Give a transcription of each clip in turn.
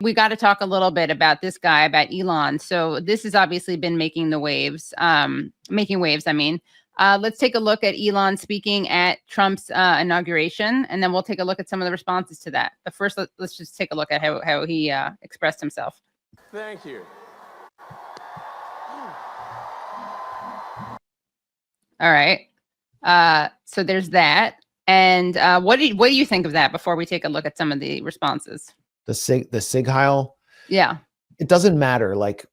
we got to talk a little bit about this guy, about Elon. So this has obviously been making waves. I mean, let's take a look at Elon speaking at Trump's inauguration, and then we'll take a look at some of the responses to that. But first, let's just take a look at how he expressed himself. Thank you. All right. So there's that. And what do you think of that before we take a look at some of the responses? The Sieg Heil? Yeah. It doesn't matter. Like,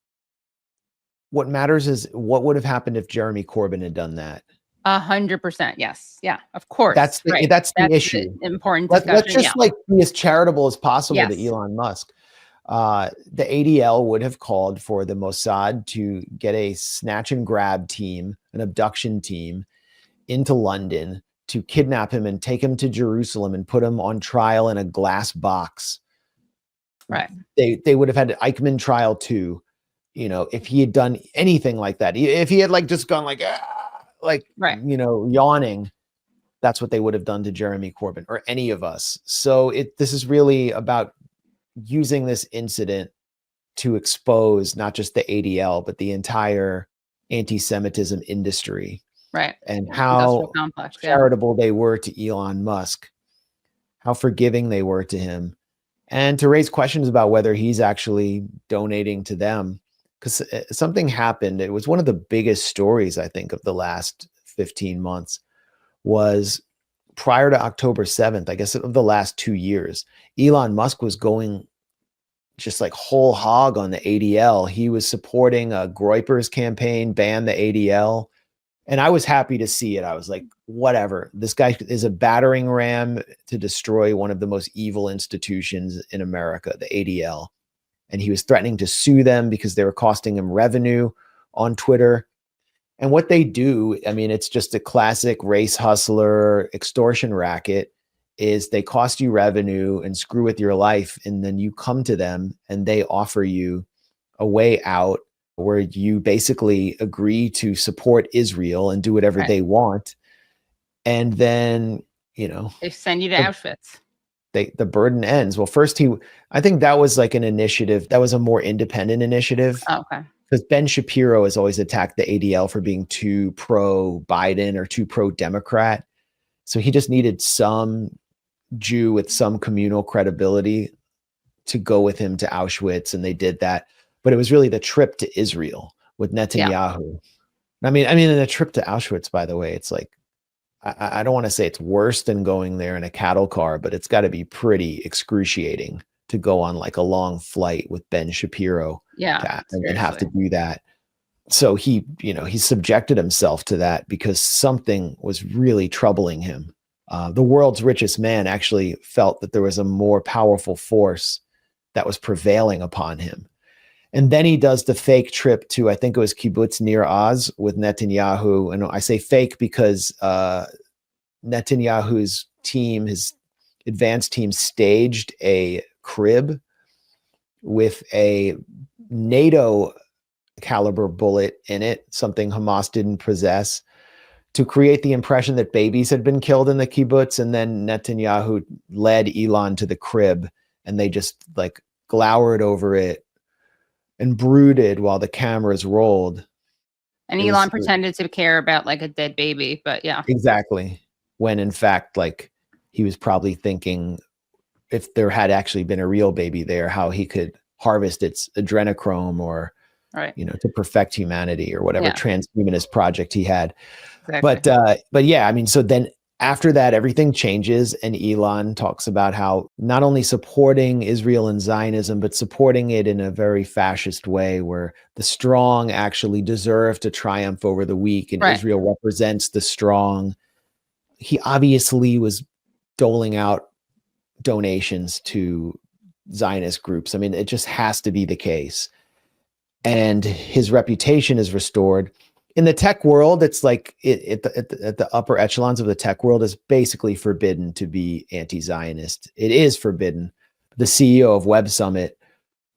what matters is what would have happened if Jeremy Corbyn had done that. 100%. Yes. Yeah, of course. That's the issue. Important discussion. Let's just yeah. be as charitable as possible Yes. to Elon Musk. The ADL would have called for the Mossad to get a snatch and grab team, an abduction team, into London to kidnap him and take him to Jerusalem and put him on trial in a glass box. Right. They would have had Eichmann trial too, if he had done anything like that. If he had just gone right. Yawning, that's what they would have done to Jeremy Corbyn or any of us. So this is really about using this incident to expose not just the ADL, but the entire anti-Semitism industry. Right. And how charitable they were to Elon Musk, how forgiving they were to him, and to raise questions about whether he's actually donating to them. Because something happened. It was one of the biggest stories, I think, of the last 15 months was prior to October 7th, I guess, of the last 2 years, Elon Musk was going just whole hog on the ADL. He was supporting a Groyper's campaign, ban the ADL. And I was happy to see it. I was like, whatever. This guy is a battering ram to destroy one of the most evil institutions in America, the ADL. And he was threatening to sue them because they were costing him revenue on Twitter. And what they do, I mean, it's just a classic race hustler extortion racket, is they cost you revenue and screw with your life. And then you come to them and they offer you a way out where you basically agree to support Israel and do whatever they want. And then, they send you to Auschwitz. The burden ends. Well, first I think that was an initiative. That was a more independent initiative. Oh, okay. Because Ben Shapiro has always attacked the ADL for being too pro-Biden or too pro-Democrat. So he just needed some Jew with some communal credibility to go with him to Auschwitz. And they did that. But it was really the trip to Israel with Netanyahu. Yeah. I mean, the trip to Auschwitz, by the way, it's I don't want to say it's worse than going there in a cattle car, but it's got to be pretty excruciating to go on a long flight with Ben Shapiro and have to do that. So he subjected himself to that because something was really troubling him. The world's richest man actually felt that there was a more powerful force that was prevailing upon him. And then he does the fake trip to, I think it was Kibbutz Nir Oz with Netanyahu. And I say fake because Netanyahu's team, his advanced team, staged a crib with a NATO caliber bullet in it, something Hamas didn't possess, to create the impression that babies had been killed in the kibbutz. And then Netanyahu led Elon to the crib and they just glowered over it and brooded while the cameras rolled. And Elon pretended to care about a dead baby, but yeah. Exactly. When in fact, he was probably thinking if there had actually been a real baby there, how he could harvest its adrenochrome or, to perfect humanity or whatever transhumanist project he had. Exactly. But yeah, I mean, so then after that, everything changes and Elon talks about how not only supporting Israel and Zionism, but supporting it in a very fascist way where the strong actually deserve to triumph over the weak and Israel represents the strong. He obviously was doling out donations to Zionist groups. I mean, it just has to be the case. And his reputation is restored. In the tech world, it's at the upper echelons of the tech world, is basically forbidden to be anti-Zionist. It is forbidden. The CEO of Web Summit,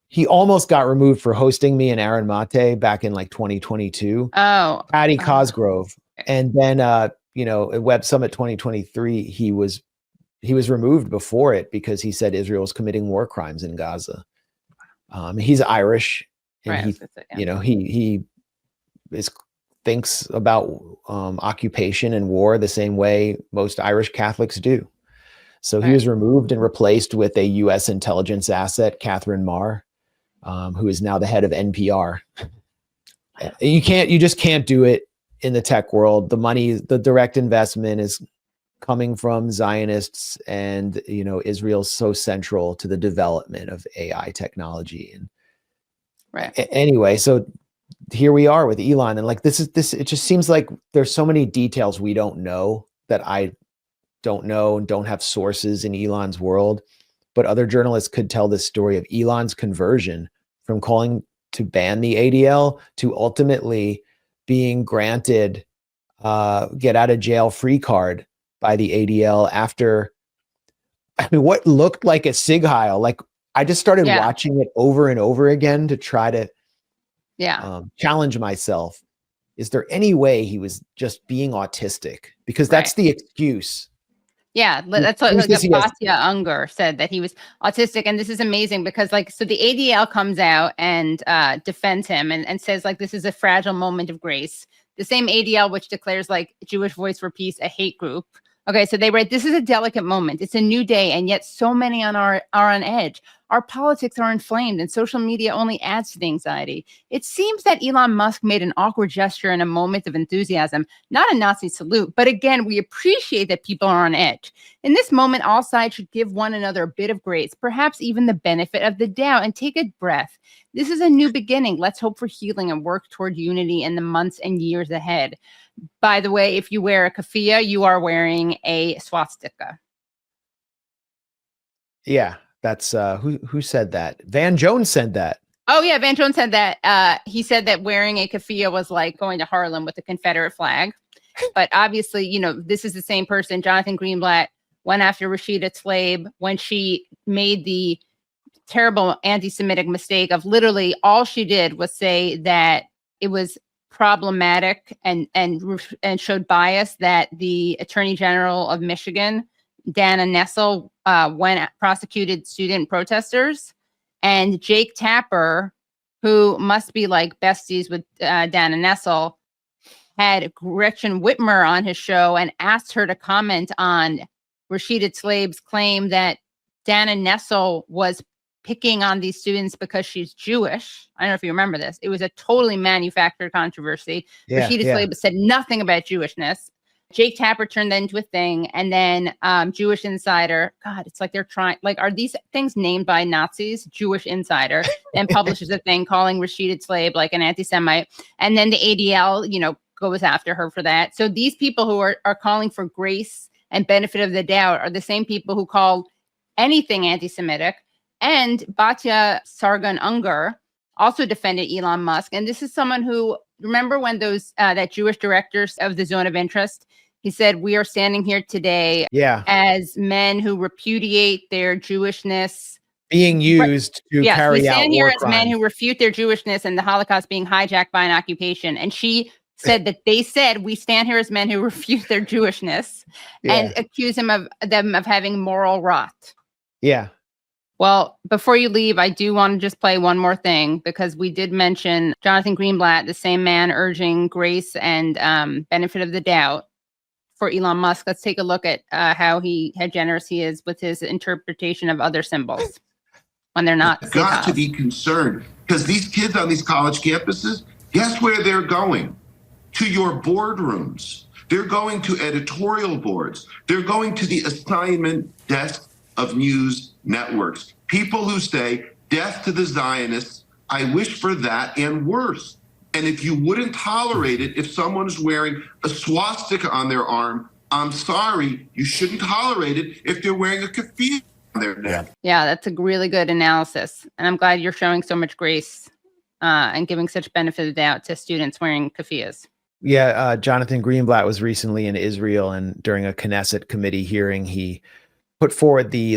he almost got removed for hosting me and Aaron Mate back in 2022. Oh, Patty Cosgrove. And then, at Web Summit 2023, he was removed before it because he said Israel was committing war crimes in Gaza. He's Irish, and Right, I he, was gonna say, yeah. you know, he thinks about occupation and war the same way most Irish Catholics do. So he Right. was removed and replaced with a U.S. intelligence asset, Catherine Marr, who is now the head of NPR. You just can't do it in the tech world. The money, the direct investment is coming from Zionists, and Israel's so central to the development of AI technology. And right. Anyway, so here we are with Elon, and like this. It just seems like there's so many details we don't know, that I don't know and don't have sources in Elon's world. But other journalists could tell this story of Elon's conversion from calling to ban the ADL to ultimately being granted get out of jail free card by the ADL after, I mean, what looked like a Sieg Heil. Like, I just started watching it over and over again to try to challenge myself. Is there any way he was just being autistic? Because that's the excuse. Yeah, that's what like Batya Unger said, that he was autistic. And this is amazing because so the ADL comes out and defends him and says this is a fragile moment of grace. The same ADL which declares Jewish Voice for Peace a hate group. Okay, so they write, this is a delicate moment. It's a new day, and yet so many are on edge. Our politics are inflamed, and social media only adds to the anxiety. It seems that Elon Musk made an awkward gesture in a moment of enthusiasm, not a Nazi salute, but again, we appreciate that people are on edge. In this moment, all sides should give one another a bit of grace, perhaps even the benefit of the doubt, and take a breath. This is a new beginning. Let's hope for healing and work toward unity in the months and years ahead. By the way, if you wear a keffiyeh, you are wearing a swastika. Yeah, that's who said that? Van Jones said that. Oh yeah, Van Jones said that. He said that wearing a keffiyeh was like going to Harlem with the Confederate flag. But obviously, this is the same person. Jonathan Greenblatt went after Rashida Tlaib when she made the terrible anti-Semitic mistake of literally all she did was say that it was problematic and showed bias that the Attorney General of Michigan, Dana Nessel, prosecuted student protesters, and Jake Tapper, who must be besties with Dana Nessel, had Gretchen Whitmer on his show and asked her to comment on Rashida Tlaib's claim that Dana Nessel was picking on these students because she's Jewish. I don't know if you remember this. It was a totally manufactured controversy. Rashida Tlaib said nothing about Jewishness. Jake Tapper turned that into a thing. And then Jewish Insider, God, it's like they're trying, are these things named by Nazis? Jewish Insider, and publishes a thing calling Rashida Tlaib an anti-Semite. And then the ADL, goes after her for that. So these people who are calling for grace and benefit of the doubt are the same people who call anything anti-Semitic. And Batya Sargon Unger also defended Elon Musk. And this is someone who, remember when those that Jewish directors of the zone of interest, he said, we are standing here today as men who repudiate their Jewishness. Being used to carry out war crimes. We stand here as men who refute their Jewishness and the Holocaust being hijacked by an occupation. And she said that they said, we stand here as men who refute their Jewishness and accuse them of having moral rot. Yeah. Well, before you leave, I do want to just play one more thing, because we did mention Jonathan Greenblatt, the same man urging grace and benefit of the doubt for Elon Musk. Let's take a look at how generous he is with his interpretation of other symbols when they're not. Got to be concerned, because these kids on these college campuses, guess where they're going? To your boardrooms. They're going to editorial boards. They're going to the assignment desk of news networks. People who say, death to the Zionists, I wish for that and worse. And if you wouldn't tolerate it, if someone's wearing a swastika on their arm, I'm sorry, you shouldn't tolerate it if they're wearing a keffiyeh on their neck. Yeah, that's a really good analysis. And I'm glad you're showing so much grace and giving such benefit of the doubt to students wearing keffiyehs. Yeah, Jonathan Greenblatt was recently in Israel, and during a Knesset committee hearing, he put forward the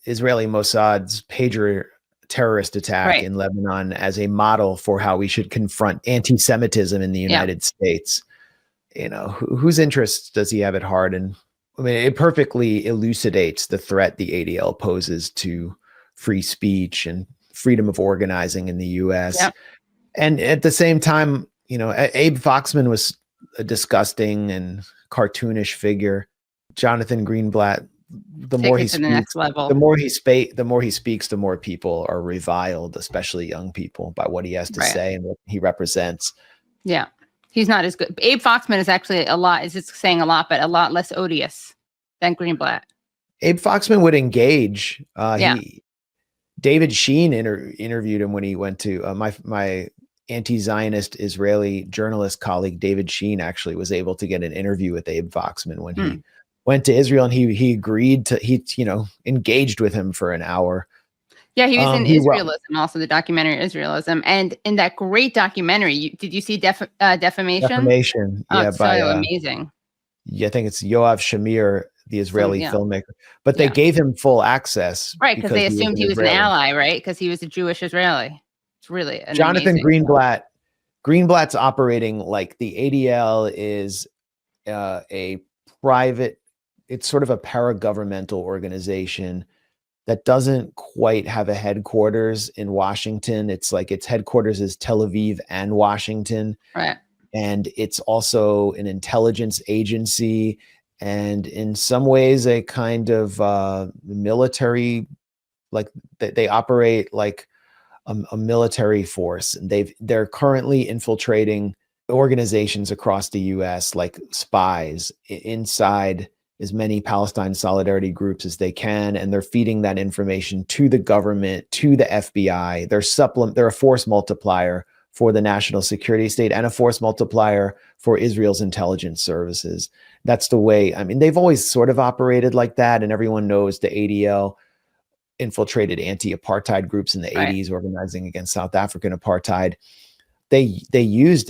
Israeli Mossad's pager terrorist attack in Lebanon as a model for how we should confront anti-Semitism in the United States. Whose interests does he have at heart? And I mean, it perfectly elucidates the threat the ADL poses to free speech and freedom of organizing in the U.S. Yep. And at the same time, Abe Foxman was a disgusting and cartoonish figure. Jonathan Greenblatt, the more he speaks, next level. the more he speaks, the more people are reviled, especially young people, by what he has to say and what he represents. Yeah. He's not as good. Abe Foxman is actually saying a lot, but a lot less odious than Greenblatt. Abe Foxman would engage. David Sheen interviewed him when he went to my anti-Zionist Israeli journalist colleague David Sheen actually was able to get an interview with Abe Foxman when he went to Israel, and he agreed to engaged with him for an hour. Yeah, he was in Israelism, also the documentary Israelism, and in that great documentary, did you see Defamation? Defamation, it's so amazing. Yeah, I think it's Yoav Shamir, the Israeli filmmaker, but they gave him full access, right? Because they assumed he was an ally, right? Because he was a Jewish Israeli. It's really Jonathan Greenblatt. Greenblatt's operating like the ADL is a private. It's sort of a paragovernmental organization that doesn't quite have a headquarters in Washington. It's like its headquarters is Tel Aviv and Washington. Right. And it's also an intelligence agency and in some ways a kind of military, like they operate like a military force. And they're currently infiltrating organizations across the US like spies inside as many Palestine solidarity groups as they can, and they're feeding that information to the government, to the FBI. They're a force multiplier for the national security state and a force multiplier for Israel's intelligence services. That's the way, they've always sort of operated like that, and everyone knows the ADL infiltrated anti-apartheid groups in the 80s, organizing against South African apartheid. They used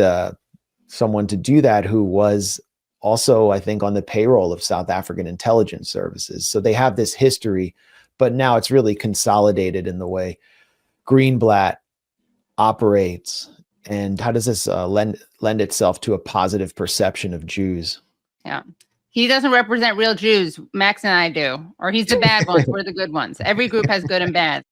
someone to do that who was also, I think, on the payroll of South African intelligence services. So they have this history, but now it's really consolidated in the way Greenblatt operates. And how does this lend itself to a positive perception of Jews? Yeah. He doesn't represent real Jews. Max and I do. Or he's the bad ones. We're the good ones. Every group has good and bad.